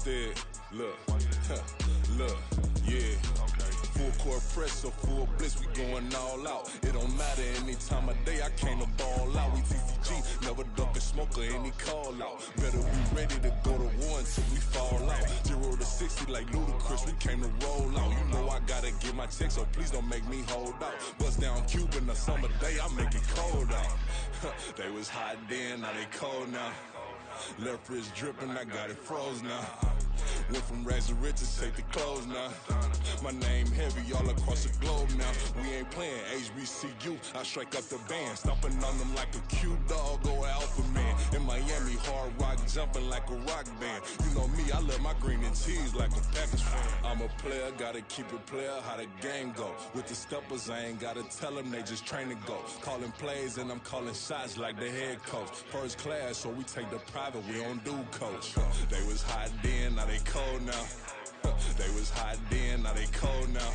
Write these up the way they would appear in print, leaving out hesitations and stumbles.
said, look, look, yeah. Full court press, so full blitz, we going all out. It don't matter any time of day, I came to ball out. We TCG, never duck a smoker, any call out. Better be ready to go to war until we fall out. 0 to 60 like Ludacris, we came to roll out. You know I gotta get my check, so please don't make me hold out. Bust down Cuban a summer day, I make it cold out. They was hot then, now they cold now. Left wrist dripping, I got it froze now. Went from rags to riches, take the clothes now. My name heavy all across the globe now. We ain't playing HBCU, I strike up the band. Stomping on them like a cute dog or alpha man. In Miami, hard rock jumping like a rock band. You know me, I love my green and cheese like a Packers fan. I'm a player, gotta keep it player, how the game go. With the steppers, I ain't gotta tell them, they just train to go. Calling plays and I'm calling shots like the head coach. First class, so we take the private, we don't do coach. They was hot then, now they cold now. They was hot then, now they cold now.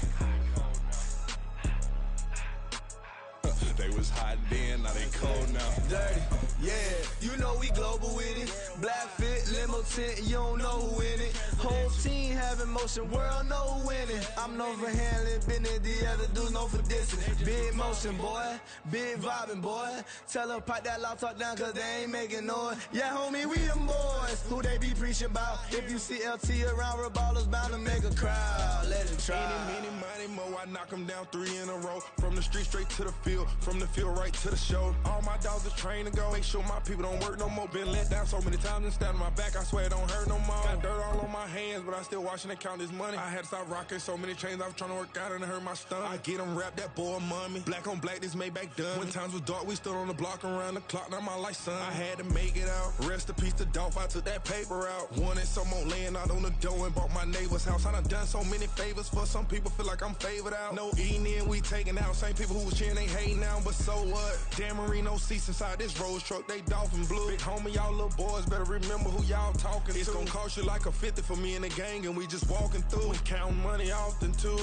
They was hot then, now they cold now. Dirty, yeah, you know we global with it. Black fit, limo tint, you don't know who in it. Whole team having motion, world know who winning. I'm known for handling business, the other dudes known for dissing. Big motion, boy, big vibing, boy. Tell them pipe that loud talk down, cause they ain't making noise. Yeah, homie, we them boys, who they be preaching about. If you see LT around, Reballers bound to make a crowd. Let it try. Any, money, mo, I knock them down 3 in a row. From the street straight to the field, from the field right to the show. All my dogs are trained to go. Make sure my people don't work no more. Been let down so many times and stand on my back, I swear it don't hurt no more. Got dirt all on my hands, but I still watching and count this money. I had to stop rocking so many chains, I was trying to work out and it hurt my stomach. I get them wrapped, that boy mommy. Black on black, this Maybach done. When times was dark, we stood on the block around the clock. Now my life, son. I had to make it out. Rest in peace to Dolph, I took that paper out. Wanted some more laying out on the dough and bought my neighbor's house. I done so many favors for some people, feel like I'm favored out. No eating in, we taking out. Same people who was cheering, they hating now, but so what? Dan Marino seats inside this Rolls truck, they dolphin blue. Big homie, y'all little boys better remember who y'all talking to. It's gonna cost you like a 50 for me and the gang, and we just walking through. We counting money often too.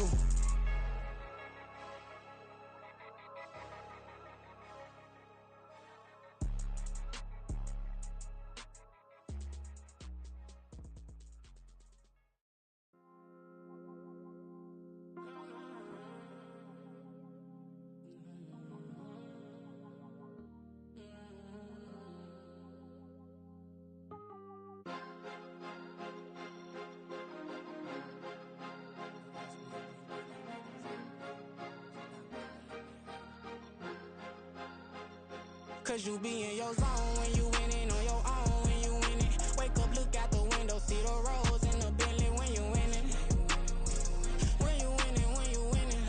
Cause you be in your zone when you winning on your own when you winning. Wake up, look out the window, see the roads in the Bentley when you winning. When you winning, when you winning.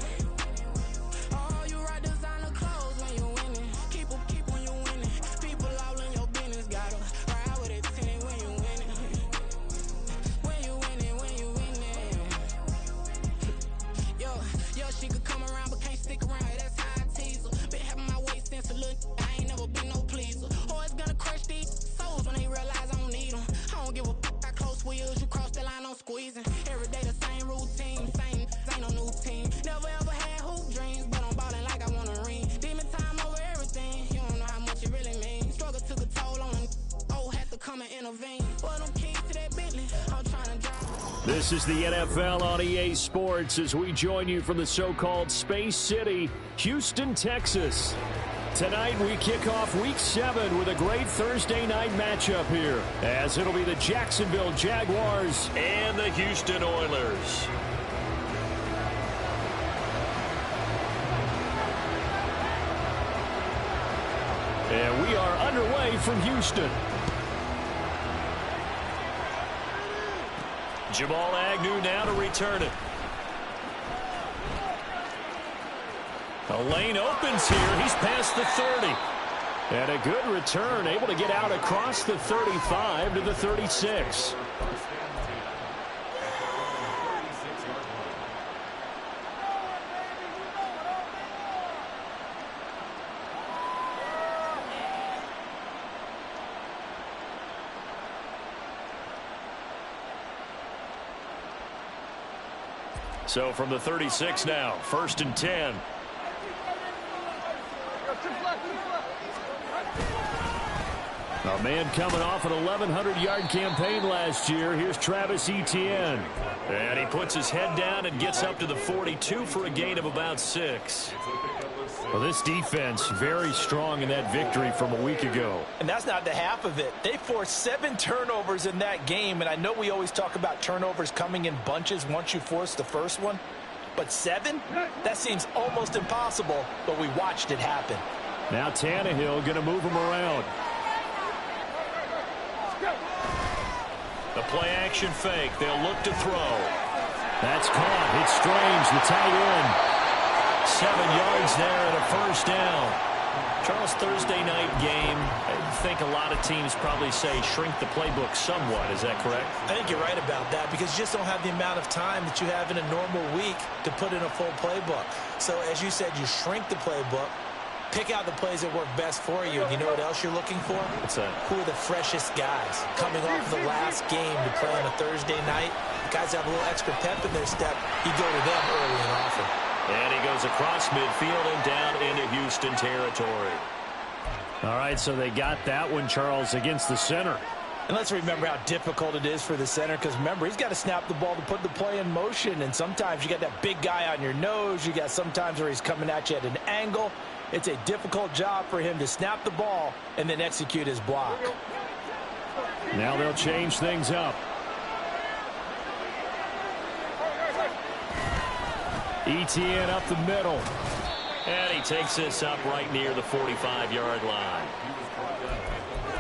Oh, you right designer clothes when you winning. Keep when you winning. People all in your business, gotta ride with it tinted when you winning. When you winning, when you winning. Yo, she could come around but can't stick around. That's how I tease her. Been having my waist since a little. Be no pleaser. Always gonna crush these souls when they realize I don't need them. I don't give a I close wheels, you cross the line, I'm squeezing. Every day the same routine, same, ain't no new team. Never ever had hoop dreams, but I'm ballin' like I want a ring. Demon time over everything, you don't know how much it really means. Struggle took a toll on them, oh, had to come and intervene. Well, them keys to that Bentley, I'm trying to drive. This is the NFL on EA Sports as we join you from the so-called Space City, Houston, Texas. Tonight we kick off Week 7 with a great Thursday night matchup here, as it'll be the Jacksonville Jaguars and the Houston Oilers. And we are underway from Houston. Jamal Agnew now to return it. A lane opens here. He's past the 30. And a good return, able to get out across the 35 to the 36. So from the 36 now, 1st and 10. A man coming off an 1,100-yard campaign last year. Here's Travis Etienne. And he puts his head down and gets up to the 42 for a gain of about 6. Well, this defense very strong in that victory from a week ago. And that's not the half of it. They forced 7 turnovers in that game, and I know we always talk about turnovers coming in bunches once you force the first one. But 7? That seems almost impossible, but we watched it happen. Now Tannehill going to move him around. The play-action fake. They'll look to throw. That's caught. It's Strange, the tight end. 7 yards there and a first down. Charles, Thursday night game, I think a lot of teams probably say shrink the playbook somewhat. Is that correct? I think you're right about that because you just don't have the amount of time that you have in a normal week to put in a full playbook. So as you said, you shrink the playbook. Pick out the plays that work best for you. You know what else you're looking for? What's that? Who are the freshest guys coming off the last game to play on a Thursday night? Guys have a little extra pep in their step. You go to them early and often. And he goes across midfield and down into Houston territory. All right, so they got that one, Charles, against the center. And let's remember how difficult it is for the center because, remember, he's got to snap the ball to put the play in motion. And sometimes you got that big guy on your nose. You got sometimes where he's coming at you at an angle. It's a difficult job for him to snap the ball and then execute his block. Now they'll change things up. Etienne up the middle. And he takes this up right near the 45-yard line.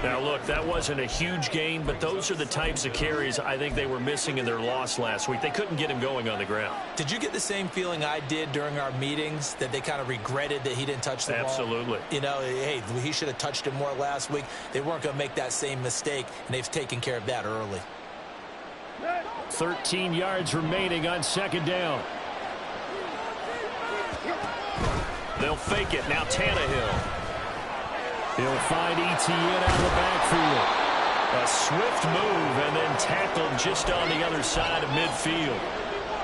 Now, look, that wasn't a huge gain, but those are the types of carries I think they were missing in their loss last week. They couldn't get him going on the ground. Did you get the same feeling I did during our meetings, that they kind of regretted that he didn't touch the ball? Absolutely. You know, hey, he should have touched it more last week. They weren't going to make that same mistake, and they've taken care of that early. 13 yards remaining on second down. They'll fake it. Now Tannehill. He'll find Etienne out of the backfield. A swift move and then tackled just on the other side of midfield.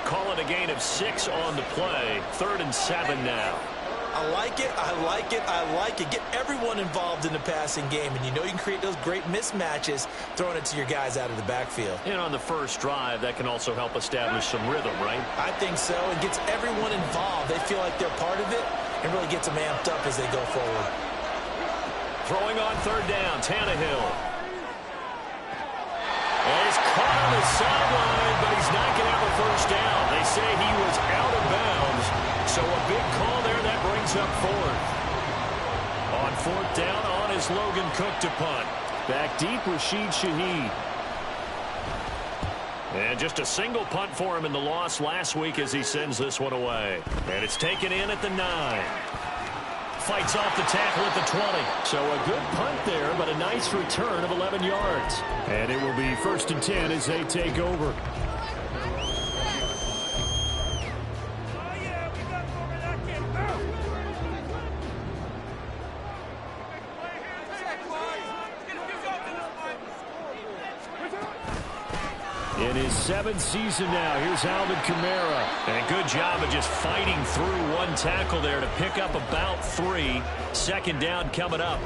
Call it a gain of 6 on the play. 3rd and 7 now. I like it. I like it. I like it. Get everyone involved in the passing game. And you know you can create those great mismatches throwing it to your guys out of the backfield. And on the first drive, that can also help establish some rhythm, right? I think so. It gets everyone involved. They feel like they're part of it and really gets them amped up as they go forward. Throwing on 3rd down, Tannehill. And he's caught on the sideline, but he's not going to have a first down. They say he was out of bounds, so a big call there that brings up 4th. On 4th down, on is Logan Cook to punt. Back deep, Rashid Shaheed. And just a single punt for him in the loss last week as he sends this one away. And it's taken in at the 9. Fights off the tackle at the 20. So a good punt there, but a nice return of 11 yards. And it will be 1st and 10 as they take over. In his 7th season now, here's Alvin Kamara. And a good job of just fighting through one tackle there to pick up about 3. 2nd down coming up.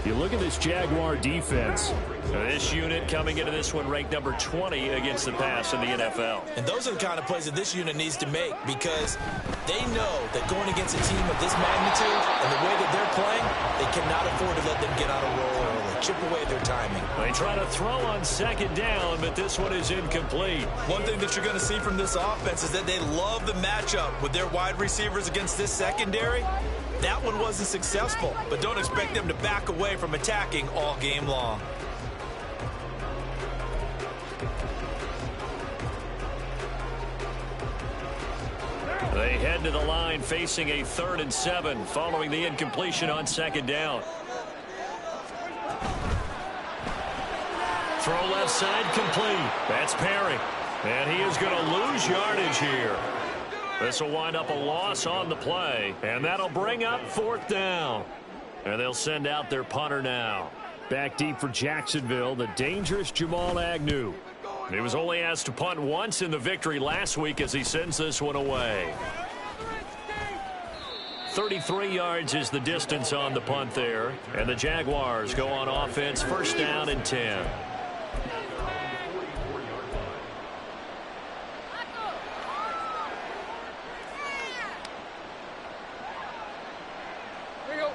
You look at this Jaguar defense. This unit coming into this one ranked number 20 against the pass in the NFL. And those are the kind of plays that this unit needs to make because they know that going against a team of this magnitude and the way that they're playing, they cannot afford to let them get on a roll early. Chip away their timing. They try to throw on 2nd down, but this one is incomplete. One thing that you're going to see from this offense is that they love the matchup with their wide receivers against this secondary. That one wasn't successful, but don't expect them to back away from attacking all game long. They head to the line facing a 3rd and 7 following the incompletion on 2nd down. Throw left side complete. That's Perry. And he is going to lose yardage here. This will wind up a loss on the play. And that'll bring up 4th down. And they'll send out their punter now. Back deep for Jacksonville, the dangerous Jamal Agnew. He was only asked to punt once in the victory last week as he sends this one away. 33 yards is the distance on the punt there. And the Jaguars go on offense, first down and 10.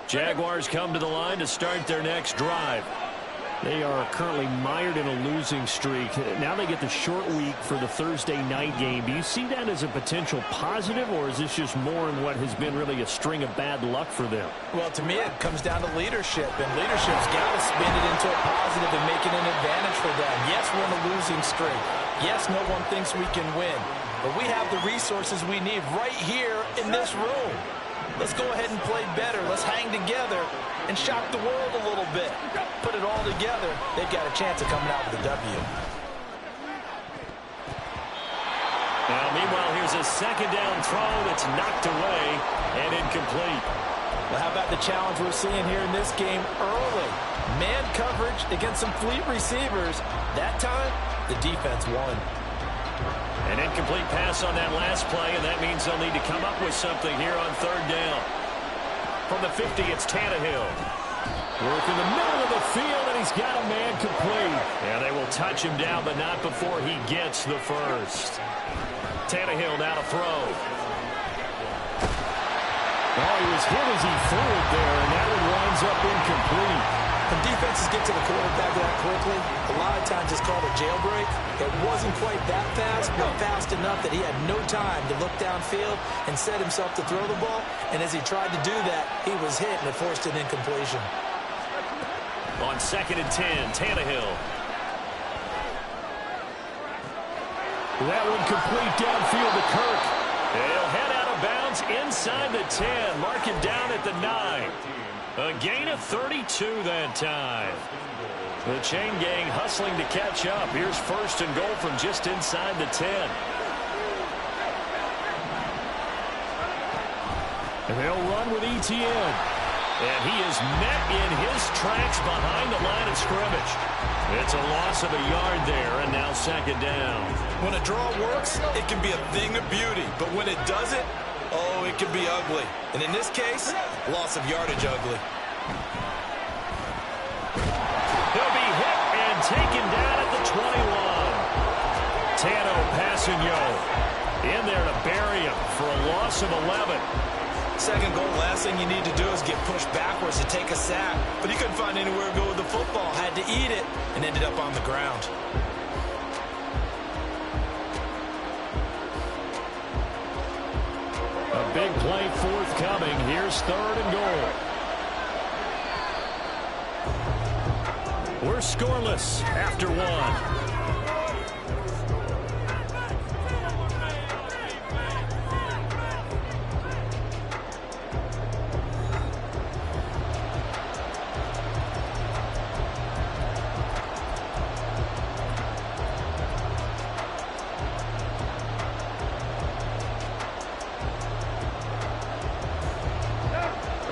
Jaguars come to the line to start their next drive. They are currently mired in a losing streak. Now they get the short week for the Thursday night game. Do you see that as a potential positive, or is this just more in what has been really a string of bad luck for them? Well, to me, it comes down to leadership, and leadership's got to spin it into a positive and make it an advantage for them. Yes, we're in a losing streak. Yes, no one thinks we can win, but we have the resources we need right here in this room. Let's go ahead and play better. Let's hang together and shock the world a little bit. Put it all together. They've got a chance of coming out with a W. Now, meanwhile, here's a second down throw that's knocked away and incomplete. Well, how about the challenge we're seeing here in this game early? Man coverage against some fleet receivers. That time, the defense won. An incomplete pass on that last play, and that means they'll need to come up with something here on third down. From the 50, it's Tannehill. Working the middle of the field, and he's got a man complete. Yeah, they will touch him down, but not before he gets the first. Tannehill now to throw. Oh, he was hit as he threw it there, and that one winds up incomplete. When defenses get to the quarterback that quickly, a lot of times it's called a jailbreak. It wasn't quite that fast, but fast enough that he had no time to look downfield and set himself to throw the ball. And as he tried to do that, he was hit, and it forced an incompletion. On 2nd and 10, Tannehill. That one complete downfield to Kirk. He'll head out of bounds inside the 10. Mark it down at the 9. A gain of 32 that time. The chain gang hustling to catch up. Here's first and goal from just inside the 10. And they'll run with ETN. And he is met in his tracks behind the line of scrimmage. It's a loss of a yard there, and now second down. When a draw works, it can be a thing of beauty. But when it doesn't, oh, it can be ugly. And in this case, loss of yardage ugly. He'll be hit and taken down at the 21. Tano Passigno in there to bury him for a loss of 11. Second goal, last thing you need to do is get pushed backwards to take a sack. But he couldn't find anywhere to go with the football. Had to eat it and ended up on the ground. A big play forthcoming. Here's third and goal. We're scoreless after one.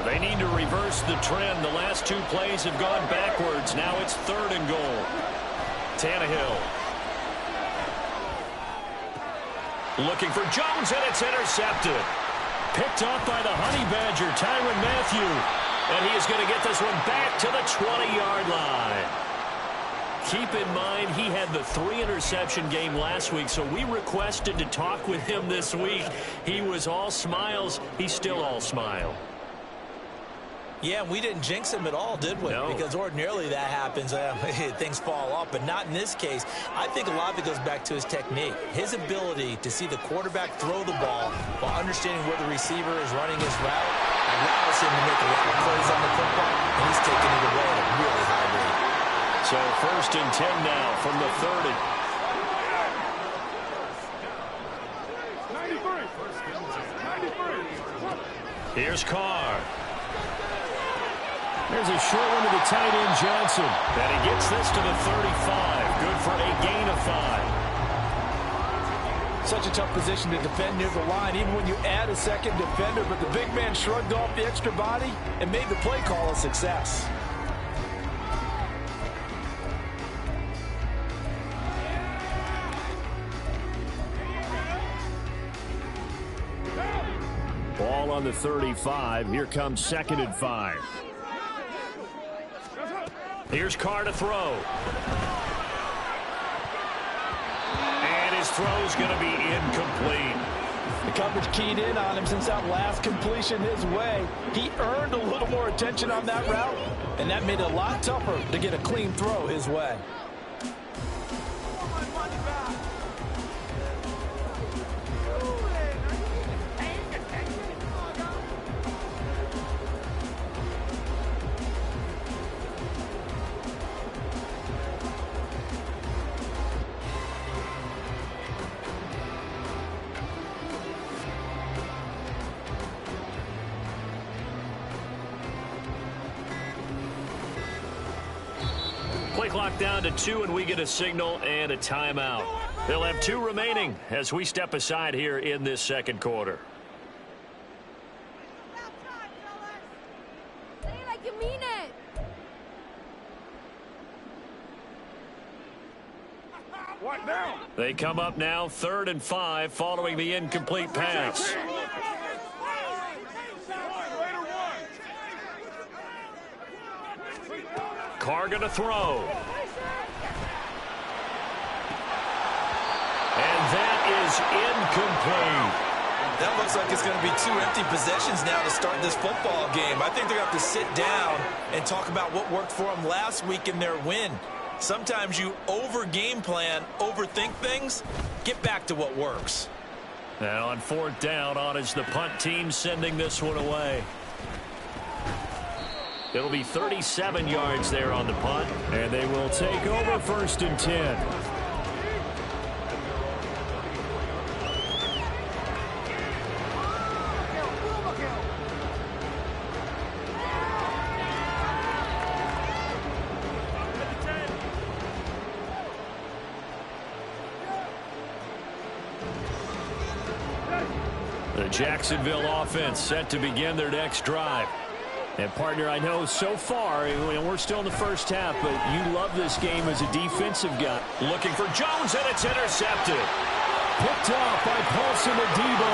They need to reverse the trend. The last two plays have gone backwards. Now it's third and goal. Tannehill. Looking for Jones, and it's intercepted. Picked off by the Honey Badger, Tyrann Mathieu. And he is going to get this one back to the 20-yard line. Keep in mind, he had the 3-interception game last week, so we requested to talk with him this week. He was all smiles. He's still all smile. Yeah, we didn't jinx him at all, did we? No. Because ordinarily that happens. Things fall off, but not in this case. I think a lot of it goes back to his technique. His ability to see the quarterback throw the ball while understanding where the receiver is running his route allows him to make a lot of plays on the football, and he's taking it away at a really high rate. So first and 10 now from the 30. Here's Carr. There's a short one to the tight end, Johnson. And he gets this to the 35. Good for a gain of 5. Such a tough position to defend near the line, even when you add a second defender. But the big man shrugged off the extra body and made the play call a success. Ball on the 35. Here comes 2nd and 5. Here's Carr to throw. And his throw's going to be incomplete. The coverage keyed in on him since that last completion his way. He earned a little more attention on that route, and that made it a lot tougher to get a clean throw his way. Play clock down to 2, and we get a signal and a timeout. They'll have 2 remaining as we step aside here in this second quarter. Say it like you mean it. What now? They come up now 3rd and 5 following the incomplete pass. Carr going to throw. And that is incomplete. That looks like it's going to be 2 empty possessions now to start this football game. I think they're going to have to sit down and talk about what worked for them last week in their win. Sometimes you over-game plan, overthink things. Get back to what works. And on 4th down, on is the punt team sending this one away. It'll be 37 yards there on the punt, and they will take over 1st and 10. The Jacksonville offense set to begin their next drive. And, partner, I know so far, we're still in the first half, but you love this game as a defensive guy. Looking for Jones, and it's intercepted. Picked off by Paulson Adebo.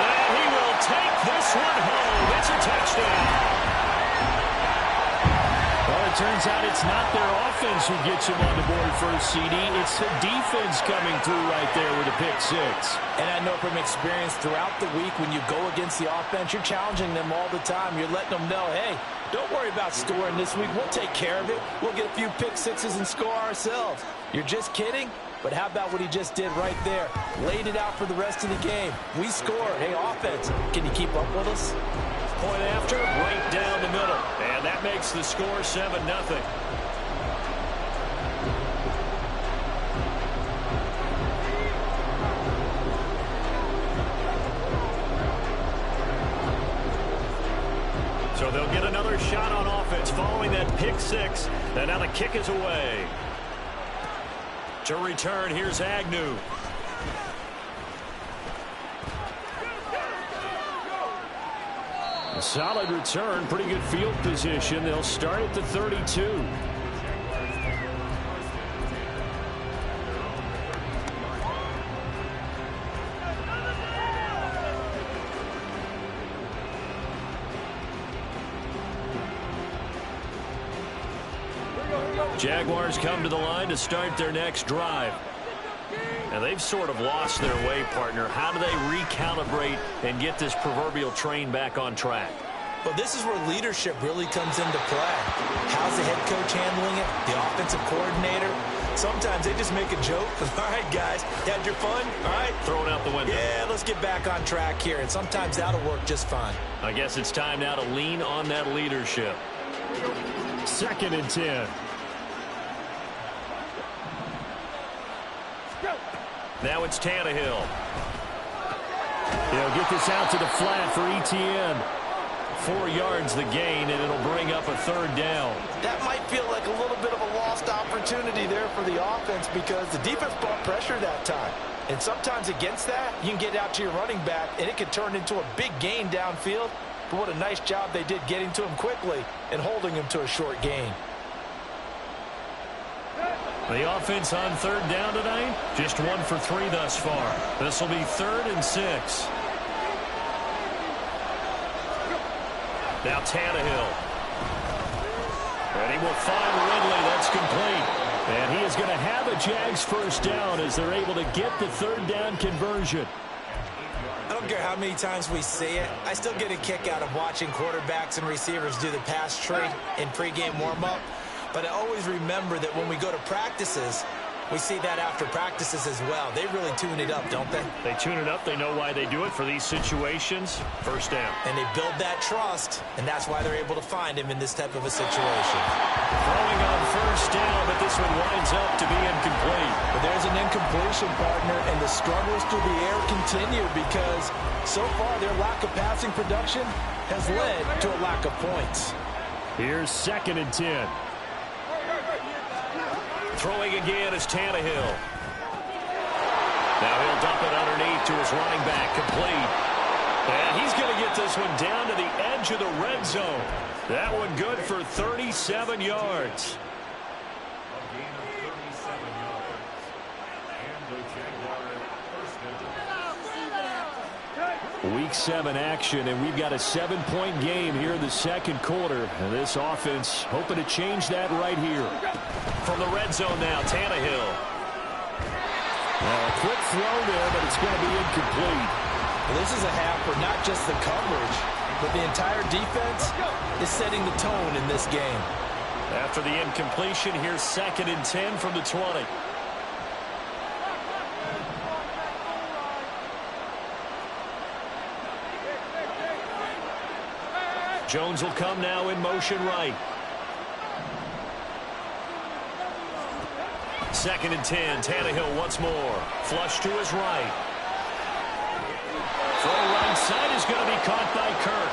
And he will take this one home. It's a touchdown. Well, it turns out it's not their offense who gets him on the board first, CD. It's the defense coming through right there with a pick 6. And I know from experience throughout the week when you go against the offense, you're challenging them all the time. You're letting them know, hey, don't worry about scoring this week. We'll take care of it. We'll get a few pick 6s and score ourselves. You're just kidding? But how about what he just did right there? Laid it out for the rest of the game. We scored. Hey, offense, can you keep up with us? Point after, right down the middle. And that makes the score 7-0. So they'll get another shot on offense following that pick 6. And now the kick is away. To return, here's Agnew. A solid return, pretty good field position. They'll start at the 32. Jaguars come to the line to start their next drive. And they've sort of lost their way, partner. How do they recalibrate and get this proverbial train back on track? Well, this is where leadership really comes into play. How's the head coach handling it? The offensive coordinator? Sometimes they just make a joke. All right, guys, had your fun? All right. Throw it out the window. Yeah, let's get back on track here. And sometimes that'll work just fine. I guess it's time now to lean on that leadership. 2nd and 10. Now it's Tannehill. He'll get this out to the flat for Etienne. 4 yards the gain, and it'll bring up a 3rd down. That might feel like a little bit of a lost opportunity there for the offense because the defense brought pressure that time. And sometimes against that, you can get out to your running back, and it can turn into a big gain downfield. But what a nice job they did getting to him quickly and holding him to a short gain. The offense on 3rd down tonight, just 1 for 3 thus far. This will be 3rd and 6. Now Tannehill. And he will find Ridley. That's complete. And he is going to have a Jags first down as they're able to get the third down conversion. I don't care how many times we see it. I still get a kick out of watching quarterbacks and receivers do the pass tree in pregame warm-up. But I always remember that when we go to practices, we see that after practices as well. They really tune it up, don't they? They tune it up. They know why they do it for these situations. First down. And they build that trust, and that's why they're able to find him in this type of a situation. Throwing on first down, but this one winds up to be incomplete. But there's an incompletion, partner, and the struggles through the air continue because so far their lack of passing production has led to a lack of points. Here's 2nd and 10. Throwing again is Tannehill. Now he'll dump it underneath to his running back, complete. And he's going to get this one down to the edge of the red zone. That one good for 37 yards. Week 7 action, and we've got a 7-point game here in the second quarter. And this offense hoping to change that right here. From the red zone now, Tannehill. A quick throw there, but it's going to be incomplete. Well, this is a half where not just the coverage, but the entire defense is setting the tone in this game. After the incompletion, here's 2nd and 10 from the 20. Jones will come now in motion right. 2nd and 10. Tannehill once more. Flush to his right. Throw right side is going to be caught by Kirk.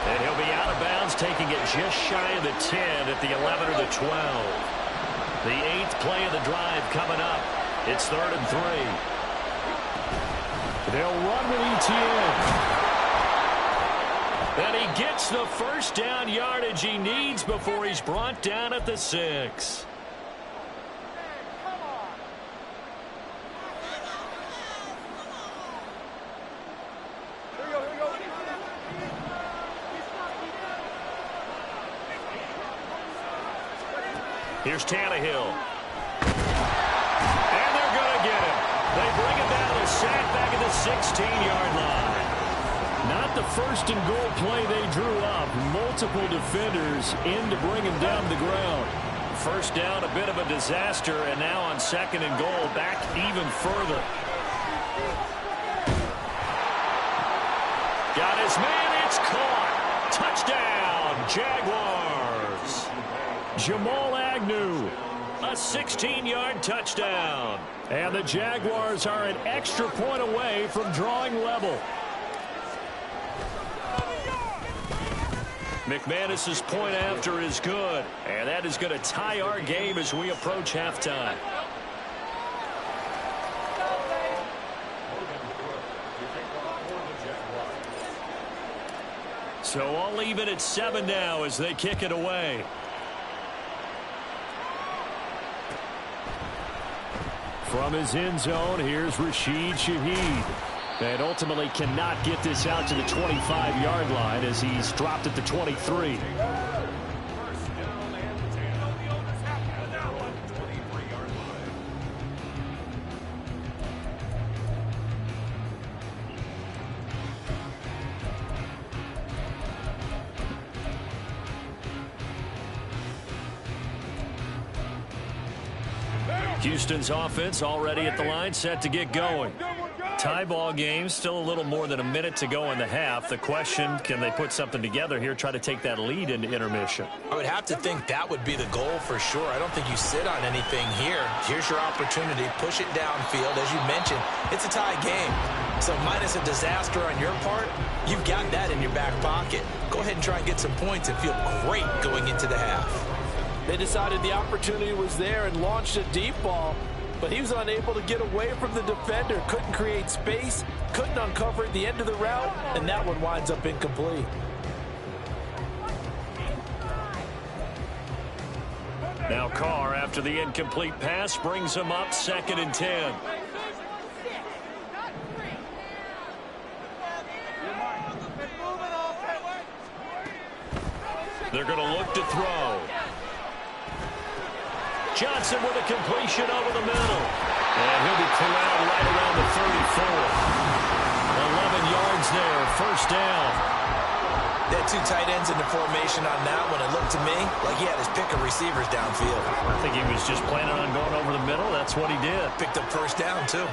And he'll be out of bounds, taking it just shy of the 10 at the 11 or the 12. The 8th play of the drive coming up. It's 3rd and 3. They'll run with ETN. And he gets the first down yardage he needs before he's brought down at the 6. Here's Tannehill. And they're going to get him. They bring him down to sack back at the 16-yard line. Not the first and goal play they drew up. Multiple defenders in to bring him down to the ground. First down, a bit of a disaster, and now on 2nd and goal, back even further. Got his man, it's caught. Touchdown, Jaguars. Jamal Agnew, a 16-yard touchdown. And the Jaguars are an extra point away from drawing level. McManus's point after is good, and that is going to tie our game as we approach halftime. So all even at 7 now as they kick it away. From his end zone, here's Rashid Shaheed. And ultimately cannot get this out to the 25-yard line as he's dropped at the 23. Houston's offense already at the line, set to get going. Tie ball game, still a little more than a minute to go in the half. The question, can they put something together here, try to take that lead into intermission? I would have to think that would be the goal for sure. I don't think you sit on anything here. Here's your opportunity. Push it downfield. As you mentioned, it's a tie game. So minus a disaster on your part, you've got that in your back pocket. Go ahead and try and get some points and feel great going into the half. They decided the opportunity was there and launched a deep ball, but he was unable to get away from the defender. Couldn't create space, couldn't uncover at the end of the route, and that one winds up incomplete. Now Carr, after the incomplete pass, brings him up 2nd and 10. They're going to look to throw. Johnson with a completion over the middle. And he'll be corralled right around the 34. 11 yards there, first down. They had two tight ends in the formation on that one. It looked to me like he had his pick of receivers downfield. I think he was just planning on going over the middle. That's what he did. Picked up first down, too.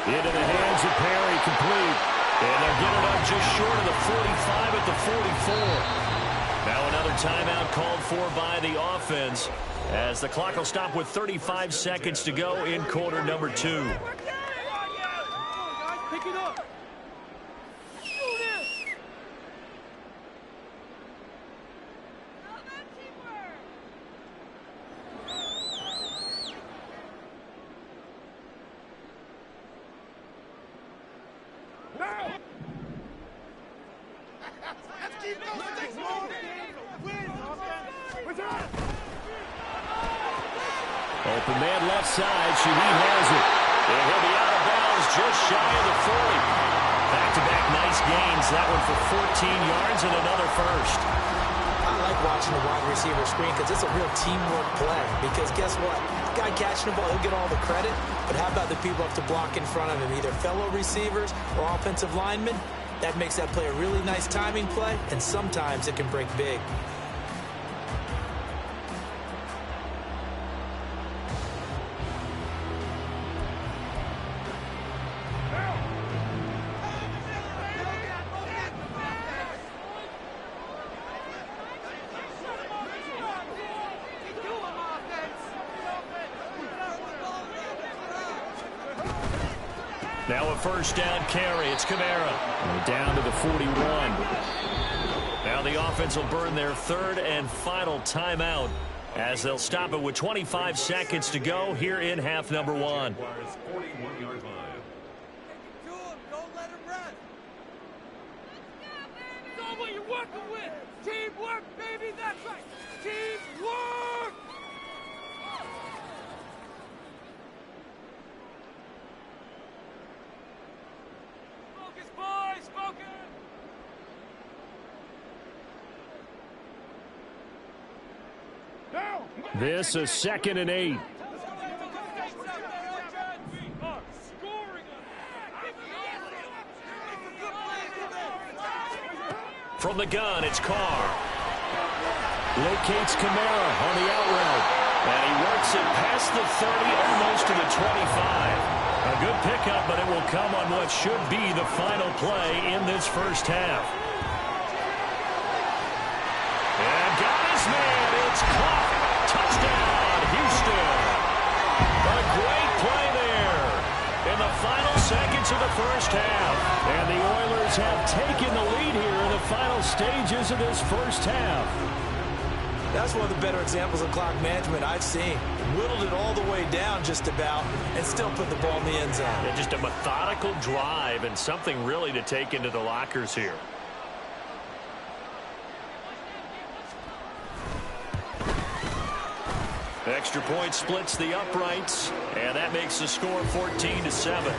Into the hands of Perry, complete. And they'll get it up just short of the 45 at the 44. Now another timeout called for by the offense as the clock will stop with 35 seconds to go in quarter number 2. Pick it up. Open man left side. Shaheed has it. And he'll be out of bounds just shy of the 40. Back-to-back nice gains. That one for 14 yards and another first. I like watching the wide receiver screen because it's a real teamwork play. Because guess what? The guy catching the ball, he'll get all the credit. But how about the people up to block in front of him, either fellow receivers or offensive linemen? That makes that play a really nice timing play, and sometimes it can break big. Now a first down carry. It's Kamara. Down to the 41. Now the offense will burn their third and final timeout as they'll stop it with 25 seconds to go here in half number 1. Don't let him rest. It's all what you're working with. Teamwork, baby. That's right. Teamwork. Focus, boys. Focus. This is 2nd and 8. From the gun, it's Carr. Locates Kamara on the out route. And he works it past the 30, almost to the 25. A good pickup, but it will come on what should be the final play in this first half. And got his man. It's caught. Touchdown, Houston. A great play there in the final seconds of the first half. And the Oilers have taken the lead here in the final stages of this first half. That's one of the better examples of clock management I've seen. Whittled it all the way down just about and still put the ball in the end zone. Yeah, just a methodical drive and something really to take into the lockers here. Extra point splits the uprights, and that makes the score 14-7.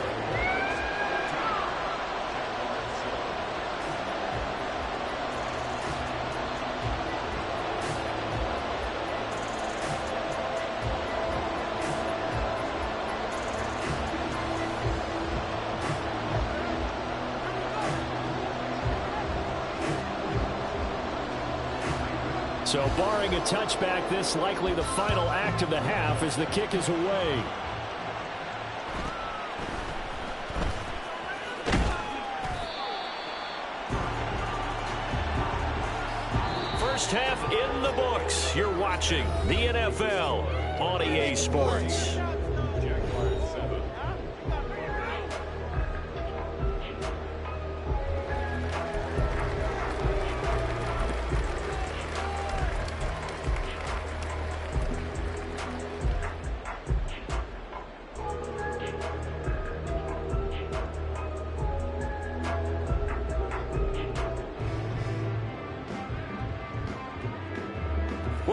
So barring a touchback, this likely the final act of the half as the kick is away. First half in the books. You're watching the NFL on EA Sports.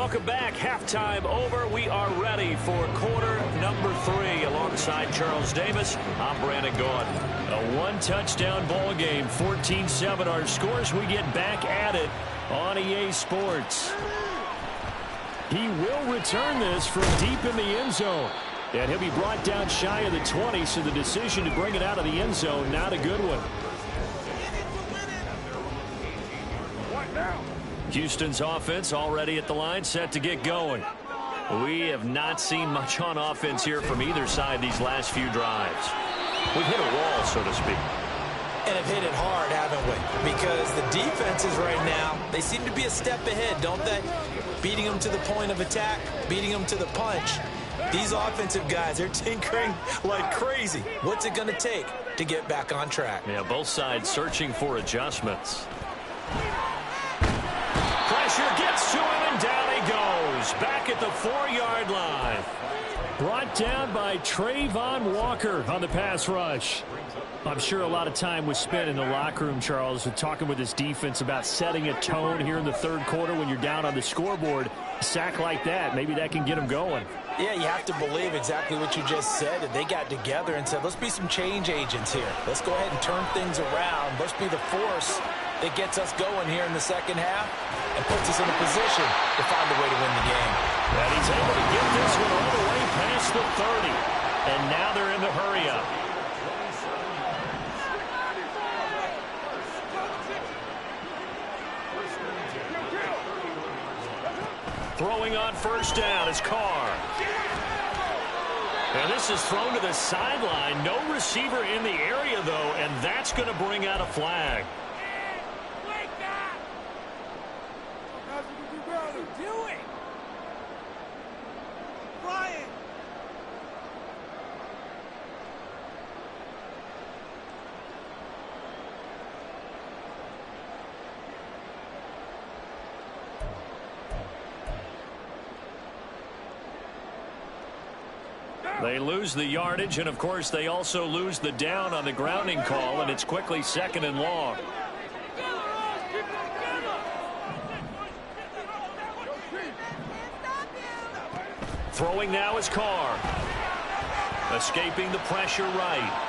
welcome back. Halftime over. We are ready for quarter number 3. Alongside Charles Davis, I'm Brandon Gaudin. A one-touchdown ball game, 14-7 our scores. We get back at it on EA Sports. He will return this from deep in the end zone. And he'll be brought down shy of the 20, so the decision to bring it out of the end zone, not a good one. Houston's offense already at the line, set to get going. We have not seen much on offense here from either side these last few drives. We've hit a wall, so to speak. And have hit it hard, haven't we? Because the defenses right now, they seem to be a step ahead, don't they? Beating them to the point of attack, beating them to the punch. These offensive guys, they're tinkering like crazy. What's it going to take to get back on track? Yeah, both sides searching for adjustments. Pressure gets to him, and down he goes. Back at the 4-yard line. Brought down by Trayvon Walker on the pass rush. I'm sure a lot of time was spent in the locker room, Charles, talking with his defense about setting a tone here in the third quarter when you're down on the scoreboard. A sack like that, maybe that can get them going. Yeah, you have to believe exactly what you just said. And they got together and said, let's be some change agents here. Let's go ahead and turn things around. Let's be the force that gets us going here in the second half and puts us in a position to find a way to win the game. And he's able to get this one all the way past the 30. And now they're in the hurry-up. Throwing on first down is Carr. And this is thrown to the sideline. No receiver in the area, though, and that's going to bring out a flag. They lose the yardage, and of course they also lose the down on the grounding call, and it's quickly 2nd and long. Throwing now is Carr. Escaping the pressure right.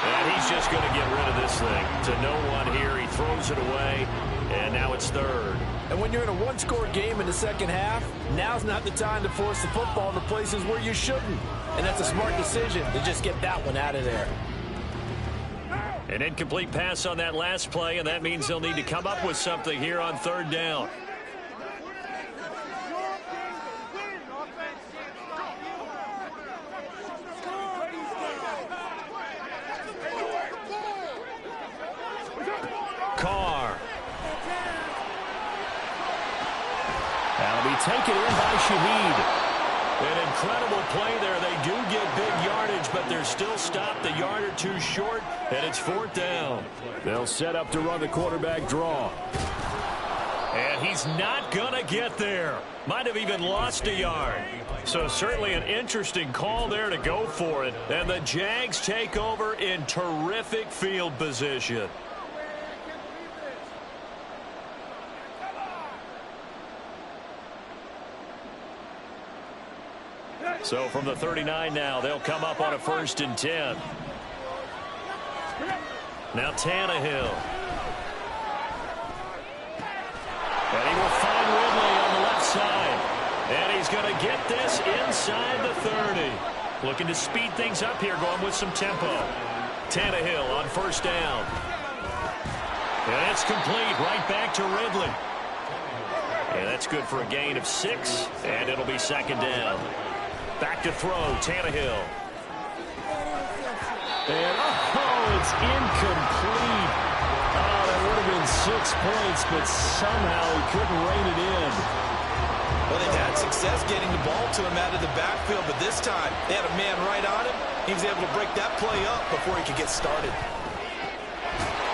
And he's just going to get rid of this thing to no one here. He throws it away, and now it's 3rd. And when you're in a one-score game in the second half, now's not the time to force the football to places where you shouldn't. And that's a smart decision to just get that one out of there. An incomplete pass on that last play, and that means they'll need to come up with something here on 3rd down. Carr. That'll be taken in by Shaheed. An incredible play there. They do get big yardage, but they're still stopped a yard or two short, and it's 4th down. They'll set up to run the quarterback draw. And he's not going to get there. Might have even lost a yard. So certainly an interesting call there to go for it. And the Jags take over in terrific field position. So from the 39 now, they'll come up on a 1st and 10. Now Tannehill. And he will find Ridley on the left side. And he's going to get this inside the 30. Looking to speed things up here, going with some tempo. Tannehill on 1st down. And it's complete, right back to Ridley. And that's good for a gain of 6, and it'll be 2nd down. Back to throw, Tannehill. And, it's incomplete. Oh, that would have been 6 points, but somehow he couldn't rein it in. Well, they've had success getting the ball to him out of the backfield, but this time they had a man right on him. He was able to break that play up before he could get started.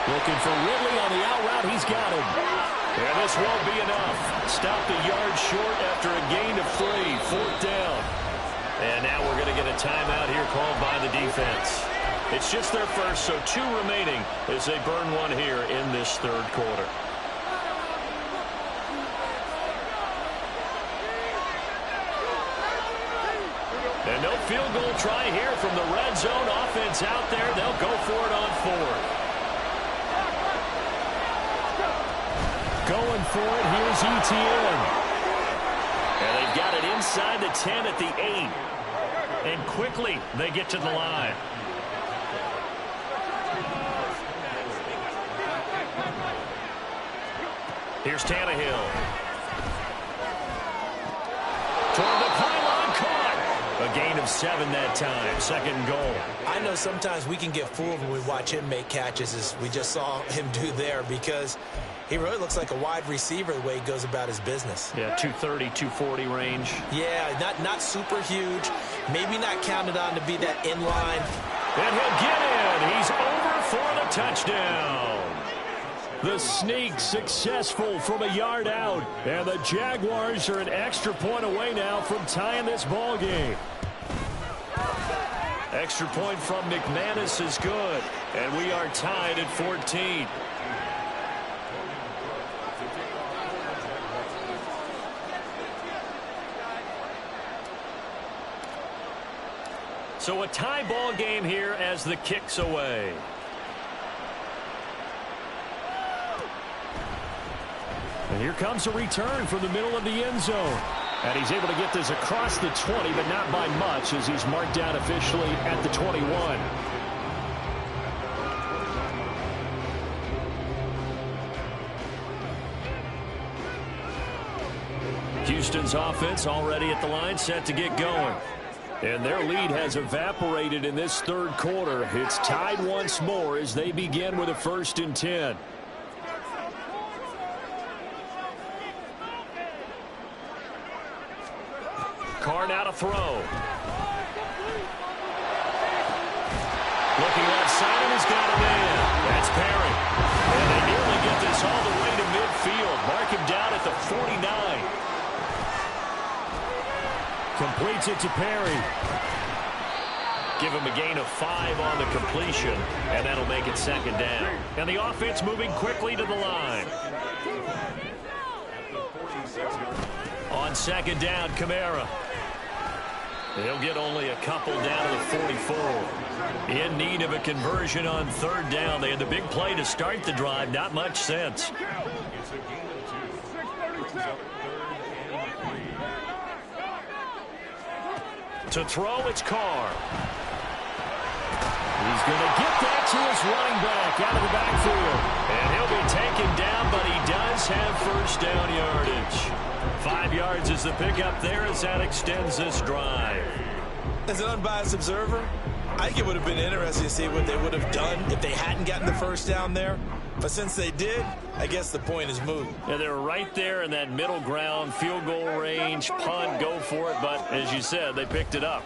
Looking for Ridley on the out route. He's got him. And this won't be enough. Stopped a yard short after a gain of 3. 4th down. And now we're going to get a timeout here called by the defense. It's just their first, so 2 remaining as they burn one here in this 3rd quarter. And no field goal try here from the red zone. Offense out there. They'll go for it on 4th. Going for it. Here's ETN. And they've got it inside the 10 at the 8. And quickly they get to the line. Here's Tannehill. Toward the pylon, caught. A gain of 7 that time. 2nd goal. I know sometimes we can get fooled when we watch him make catches, as we just saw him do there, because he really looks like a wide receiver the way he goes about his business. Yeah, 230, 240 range. Yeah, not super huge. Maybe not counted on to be that inline. And he'll get in. He's over for the touchdown. The sneak successful from a yard out. And the Jaguars are an extra point away now from tying this ball game. Extra point from McManus is good. And we are tied at 14. So a tie ball game here as the kick's away. And here comes a return from the middle of the end zone. And he's able to get this across the 20, but not by much, as he's marked down officially at the 21. Houston's offense already at the line, set to get going. And their lead has evaporated in this 3rd quarter. It's tied once more as they begin with a 1st and 10. Carr now to throw. Looking left side, and he's got him in. That's Perry. And they nearly get this all the way to midfield. Mark him down at the 49. Completes it to Perry. Give him a gain of 5 on the completion, and that'll make it 2nd down. And the offense moving quickly to the line. On 2nd down, Kamara. He'll get only a couple down to the 44. In need of a conversion on 3rd down. They had the big play to start the drive. Not much sense. To throw, it's Carr. He's going to get that to his running back out of the backfield. And he'll be taken down, but he does have 1st down yardage. 5 yards is the pickup there as that extends this drive. As an unbiased observer, I think it would have been interesting to see what they would have done if they hadn't gotten the 1st down there. But since they did, I guess the point is moot. Yeah, they're right there in that middle ground, field goal range, punt, go for it. But as you said, they picked it up.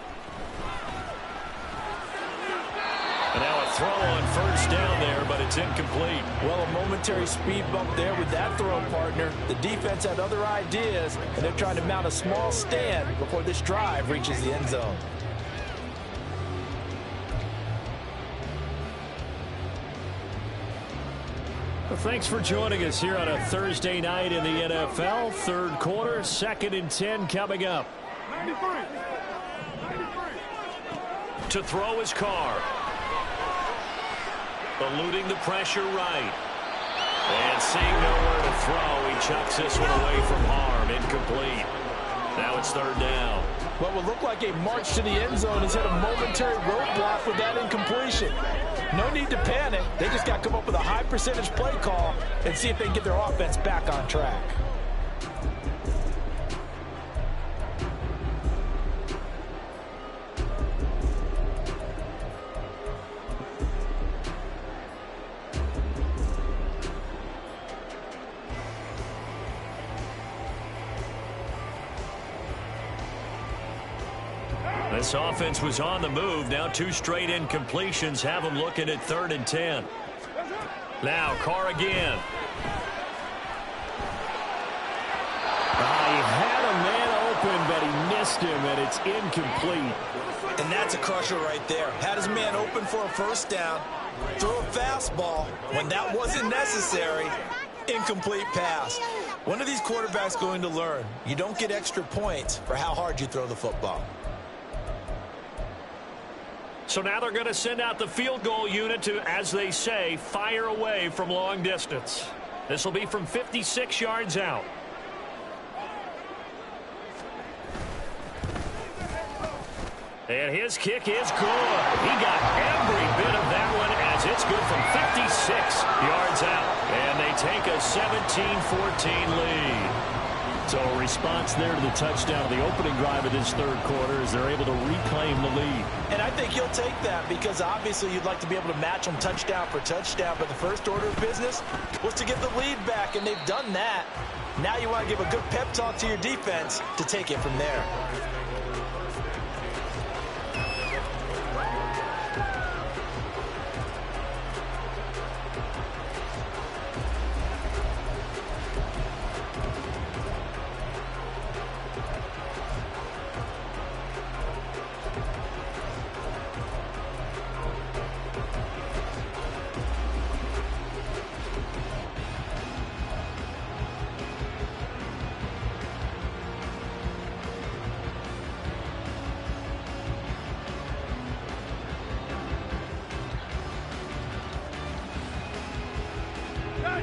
And now a throw on 1st down there, but it's incomplete. Well, a momentary speed bump there with that throw partner. The defense had other ideas, and they're trying to mount a small stand before this drive reaches the end zone. Well, thanks for joining us here on a Thursday night in the NFL. 3rd quarter, 2nd and 10 coming up. 93. To throw is Carr. Eluding the pressure right. And seeing nowhere to throw, he chucks this one away from harm. Incomplete. Now it's 3rd down. What would look like a march to the end zone has hit a momentary roadblock with that incompletion. No need to panic. They just got to come up with a high percentage play call and see if they can get their offense back on track. This offense was on the move. Now 2 straight incompletions have them looking at 3rd and 10. Now Carr again. He had a man open, but he missed him, and it's incomplete. And that's a crusher right there. Had his man open for a 1st down. Throw a fastball when that wasn't necessary. Incomplete pass. When are these quarterbacks going to learn? You don't get extra points for how hard you throw the football. So now they're going to send out the field goal unit to, as they say, fire away from long distance. This will be from 56 yards out. And his kick is good. He got every bit of that one as it's good from 56 yards out. And they take a 17-14 lead. So a response there to the touchdown of the opening drive of this third quarter as they're able to reclaim the lead. And I think you'll take that because obviously you'd like to be able to match them touchdown for touchdown. But the first order of business was to get the lead back, and they've done that. Now you want to give a good pep talk to your defense to take it from there.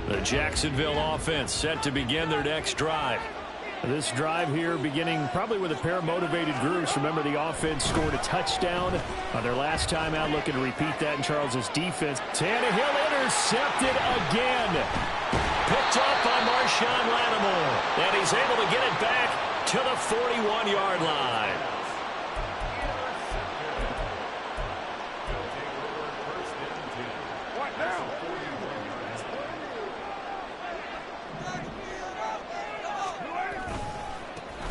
The Jacksonville offense set to begin their next drive. This drive here beginning probably with a pair of motivated groups. Remember, the offense scored a touchdown on their last time out, looking to repeat that in Charles's defense. Tannehill intercepted again. Picked up by Marshawn Lattimore. And he's able to get it back to the 41-yard line.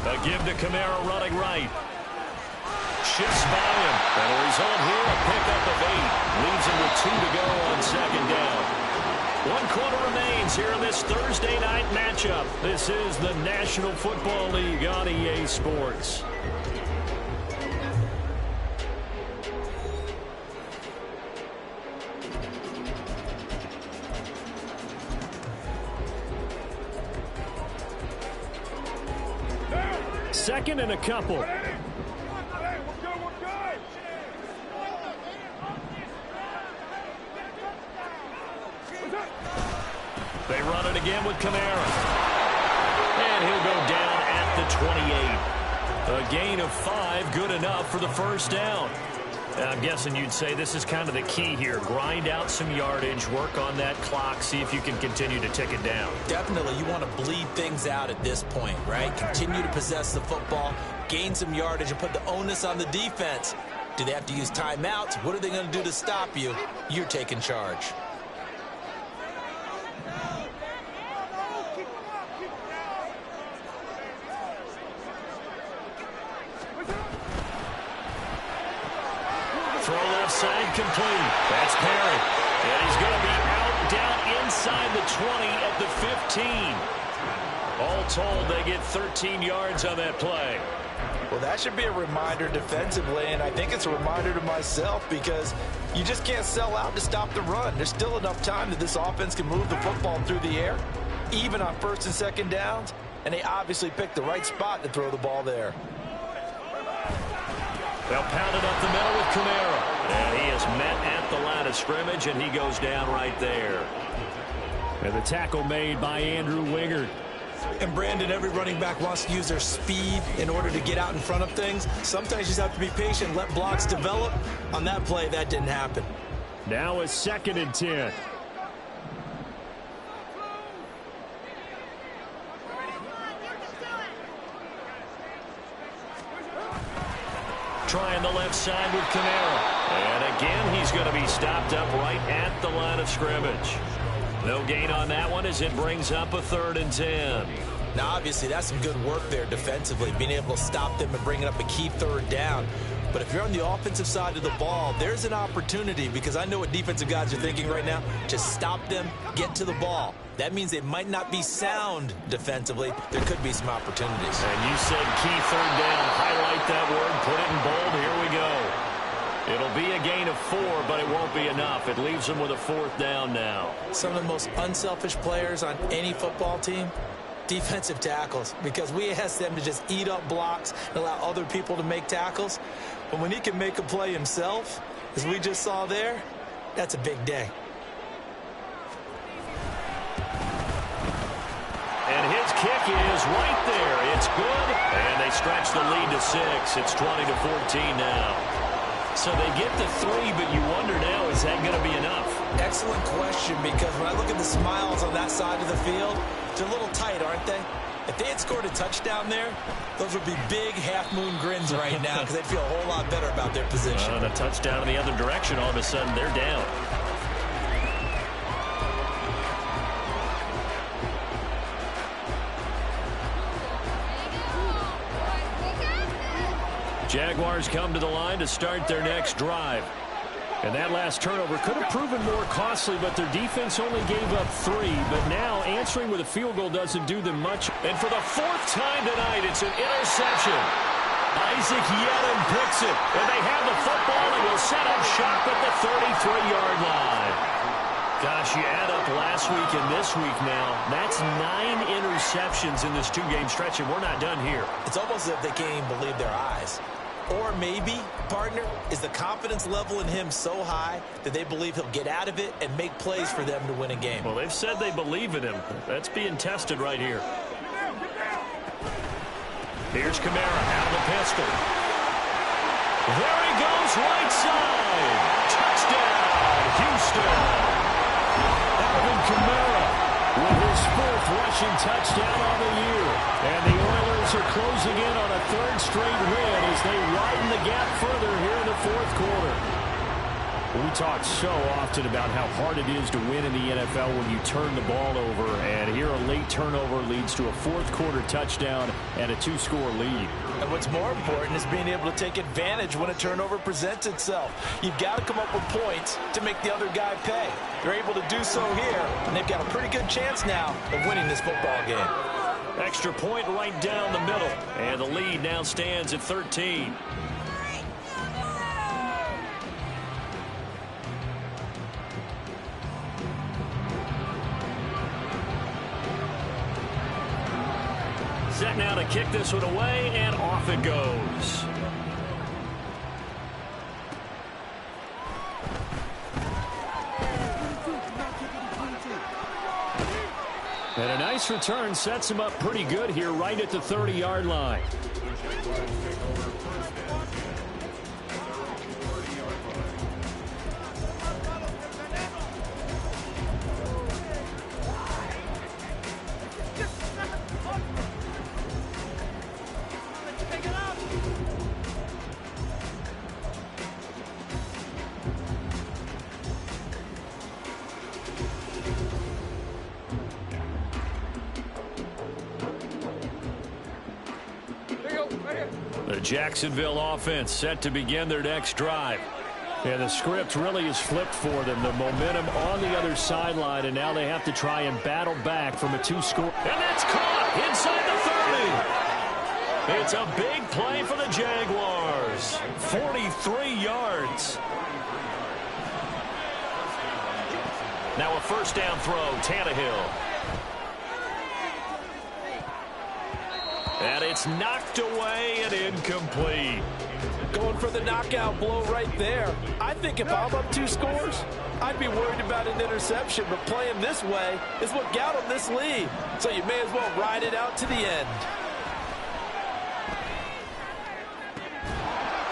A give to Kamara running right. Shifts by him. And a result here, a pickup of 8. Leaves him with 2 to go on second down. 1 quarter remains here in this Thursday night matchup. This is the National Football League on EA Sports. Second and a couple. They run it again with Kamara. And he'll go down at the 28. A gain of 5, good enough for the first down. I'm guessing you'd say this is kind of the key here. Grind out some yardage, work on that clock, see if you can continue to tick it down. Definitely, you want to bleed things out at this point, right? Continue to possess the football, gain some yardage, and put the onus on the defense. Do they have to use timeouts? What are they going to do to stop you? You're taking charge. Throw left side complete. That's Perry. And he's going to be out down inside the 20 at the 15. All told, they get 13 yards on that play. Well, that should be a reminder defensively, and I think it's a reminder to myself because you just can't sell out to stop the run. There's still enough time that this offense can move the football through the air, even on first and second downs, and they obviously picked the right spot to throw the ball there. They'll pound it up the middle with Kamara. And he is met at the line of scrimmage, and he goes down right there. And the tackle made by Andrew Wingard. And Brandon, every running back wants to use their speed in order to get out in front of things. Sometimes you just have to be patient, let blocks develop. On that play, that didn't happen. Now a 2nd and 10. Trying the left side with Kamara. And again, he's going to be stopped up right at the line of scrimmage. No gain on that one as it brings up a 3rd and 10. Now, obviously, that's some good work there defensively, being able to stop them and bringing up a key 3rd down. But if you're on the offensive side of the ball, there's an opportunity because I know what defensive guys are thinking right now. Just stop them, get to the ball. That means they might not be sound defensively. There could be some opportunities. And you said key 3rd down. Highlight that word. Put it in bold. Here we go. It'll be a gain of 4, but it won't be enough. It leaves them with a 4th down now. Some of the most unselfish players on any football team, defensive tackles, because we ask them to just eat up blocks and allow other people to make tackles. But when he can make a play himself, as we just saw there, that's a big day. And his kick is right there. It's good, and they stretch the lead to 6. It's 20-14 now. So they get the 3, but you wonder now, is that going to be enough? Excellent question, because when I look at the smiles on that side of the field, they're a little tight, aren't they? If they had scored a touchdown there, those would be big half-moon grins right now because they'd feel a whole lot better about their position. And a touchdown in the other direction, all of a sudden they're down. Jaguars come to the line to start their next drive. And that last turnover could have proven more costly, but their defense only gave up 3. But now answering with a field goal doesn't do them much. And for the 4th time tonight, it's an interception. Isaac Yedem picks it, and they have the football and will set up shop at the 33-yard line. Gosh, you add up last week and this week now, that's 9 interceptions in this 2-game stretch, and we're not done here. It's almost as if they can't even believe their eyes. Or maybe, partner, is the confidence level in him so high that they believe he'll get out of it and make plays for them to win a game. Well, they've said they believe in him. That's being tested right here. Here's Kamara out of the pistol. There he goes, right side. Touchdown, Houston. Alvin Kamara with his 4th rushing touchdown on the year. And the Oilers are closing in on a 3rd straight win as they widen the gap further here in the 4th quarter. We talk so often about how hard it is to win in the NFL when you turn the ball over. And here a late turnover leads to a 4th quarter touchdown and a 2-score lead. And what's more important is being able to take advantage when a turnover presents itself. You've got to come up with points to make the other guy pay. They're able to do so here, and they've got a pretty good chance now of winning this football game. Extra point right down the middle, and the lead now stands at 13. Set now to kick this one away, and off it goes. And a nice return sets him up pretty good here right at the 30-yard line. The Jacksonville offense set to begin their next drive. And the script really is flipped for them. The momentum on the other sideline, and now they have to try and battle back from a 2-score. And that's caught inside the 30. It's a big play for the Jaguars. 43 yards. Now a 1st down throw, Tannehill. And it's knocked away and incomplete. Going for the knockout blow right there. I think if I'm up 2 scores, I'd be worried about an interception, but playing this way is what got them this lead. So you may as well ride it out to the end.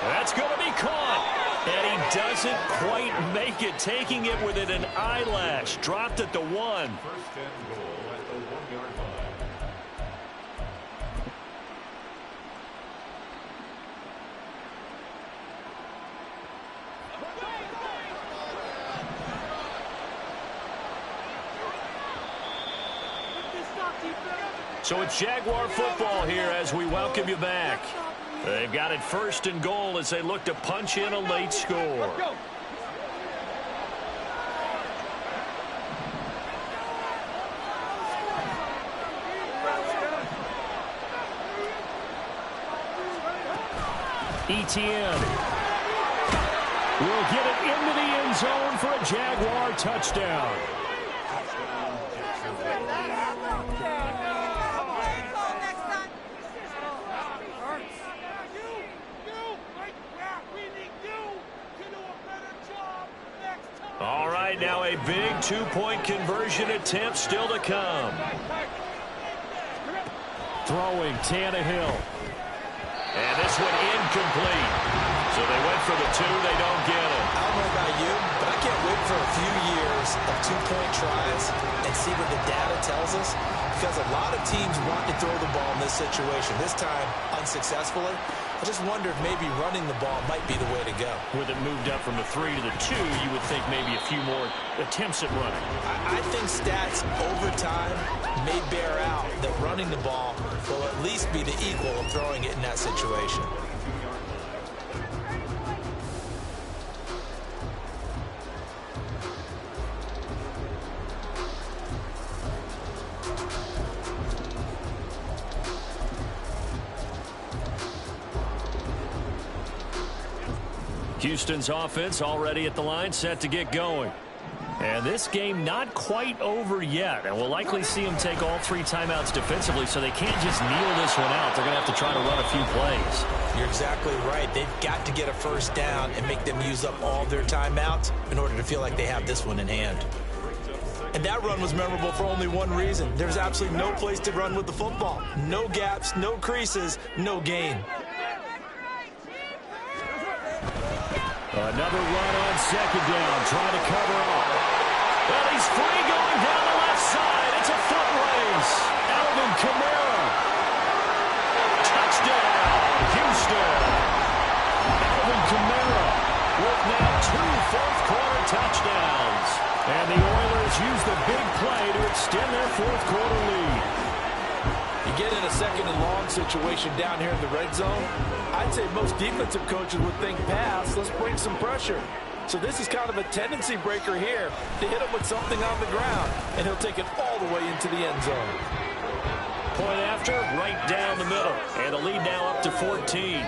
That's going to be caught. And he doesn't quite make it, taking it within an eyelash. Dropped at the 1. First and goal at the 1-yard line. So it's Jaguar football here as we welcome you back. They've got it 1st and goal as they look to punch in a late score. Etienne will get it into the end zone for a Jaguar touchdown. right, now a big two-point conversion attempt still to come. Throwing Tannehill. And this one incomplete. So they went for the two. They don't get it. I don't know about you, but I can't wait for a few years of two-point tries and see what the data tells us. Because a lot of teams want to throw the ball in this situation. This time, unsuccessfully. I just wonder if maybe running the ball might be the way to go. With it moved up from the 3 to the 2, you would think maybe a few more attempts at running. I think stats over time may bear out that running the ball will at least be the equal of throwing it in that situation. Houston's offense already at the line, set to get going. And this game not quite over yet. And we'll likely see them take all 3 timeouts defensively, so they can't just kneel this one out. They're going to have to try to run a few plays. You're exactly right. They've got to get a first down and make them use up all their timeouts in order to feel like they have this one in hand. And that run was memorable for only one reason. There's absolutely no place to run with the football. No gaps, no creases, no gain. Another run on second down, trying to cover up. Well, he's free going down the left side. It's a foot race. Alvin Kamara. Touchdown, Houston. Alvin Kamara with now 2 fourth-quarter touchdowns. And the Oilers use the big play to extend their fourth-quarter lead. You get in a second and long situation down here in the red zone, I'd say most defensive coaches would think pass, let's bring some pressure. So this is kind of a tendency breaker here to hit him with something on the ground, and he'll take it all the way into the end zone. Point after, right down the middle. And the lead now up to 14.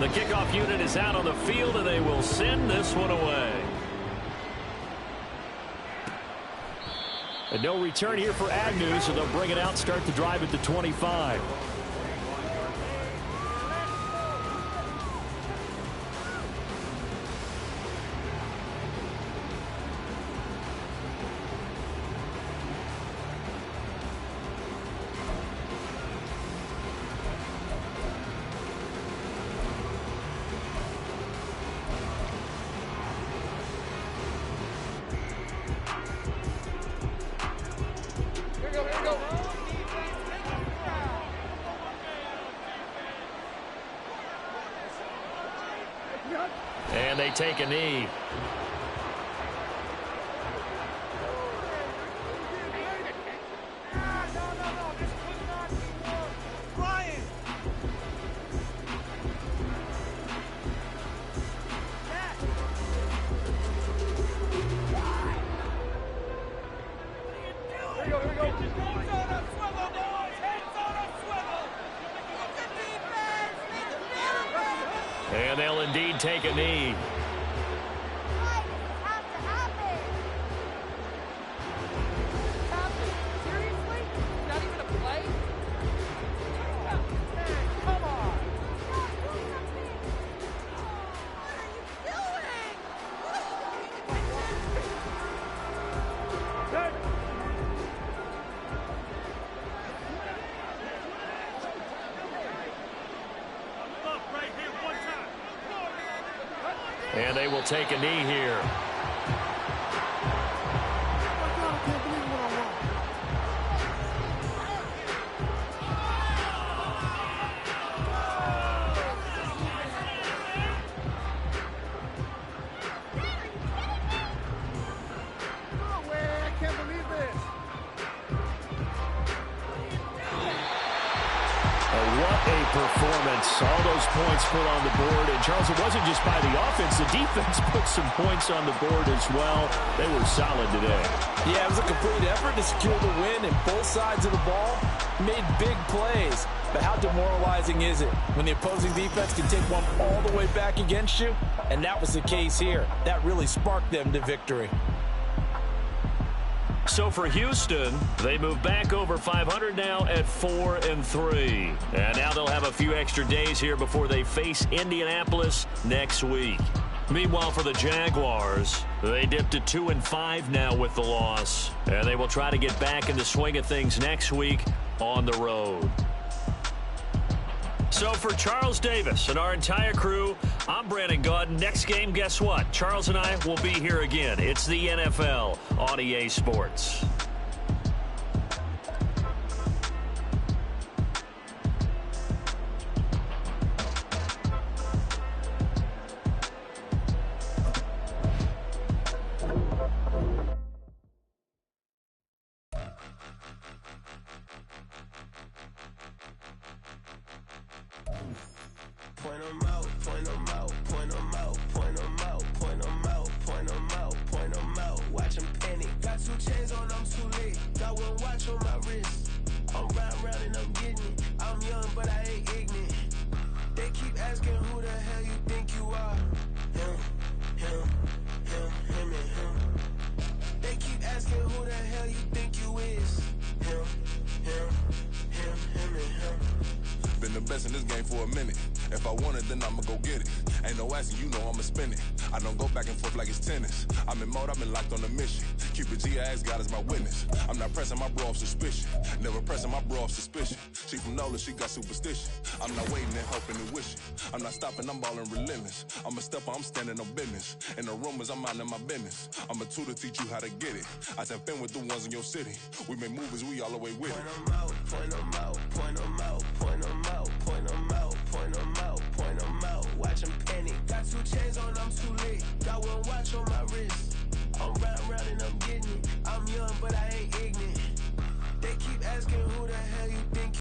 The kickoff unit is out on the field, and they will send this one away. And no return here for Agnew, so they'll bring it out, start the drive at the 25. And they take a knee. And they'll indeed take a knee. And they will take a knee here. Performance, all those points put on the board. And Charles, it wasn't just by the offense. The defense put some points on the board as well. They were solid today. Yeah, it was a complete effort to secure the win, and both sides of the ball made big plays. But how demoralizing is it when the opposing defense can take one all the way back against you? And that was the case here. That really sparked them to victory. So for Houston, they move back over 500 now at 4-3. And now they'll have a few extra days here before they face Indianapolis next week. Meanwhile, for the Jaguars, they dipped to 2-5 now with the loss. And they will try to get back in the swing of things next week on the road. So for Charles Davis and our entire crew, I'm Brandon Gaudin. Next game, guess what? Charles and I will be here again. It's the NFL on EA Sports. Point 'em out, point 'em out, point 'em out, point 'em out, point 'em out, point 'em out, point 'em out. Watch 'em panic. Got 2 chains on, I'm too late. Got 1 watch on my wrist. I'm round and I'm getting it. I'm young, but I ain't ignorant. They keep asking who the hell you think you are. Him, and him. They keep asking who the hell you think you is. Him, and him. Been the best in this game for a minute. If I want it, then I'ma go get it. Ain't no asking, you know I'ma spin it. I don't go back and forth like it's tennis. I'm in mode, I've been locked on a mission. Keep it G, I ask God as my witness. I'm not pressing my bro off suspicion. Never pressing my bro off suspicion. She from Nola, she got superstition. I'm not waiting and hoping and wishing. I'm not stopping, I'm balling relentless. I'm a stepper, I'm standing on business. In the rumors, I'm minding my business. I'm a tutor, teach you how to get it. I tap in with the ones in your city. We make movies, we all the way with it. Point 'em out, point 'em out, point 'em out, point 'em out, point 'em out, point 'em out, point 'em out. Watch 'em panic. Got 2 chains on, I'm too late. Got 1 watch on my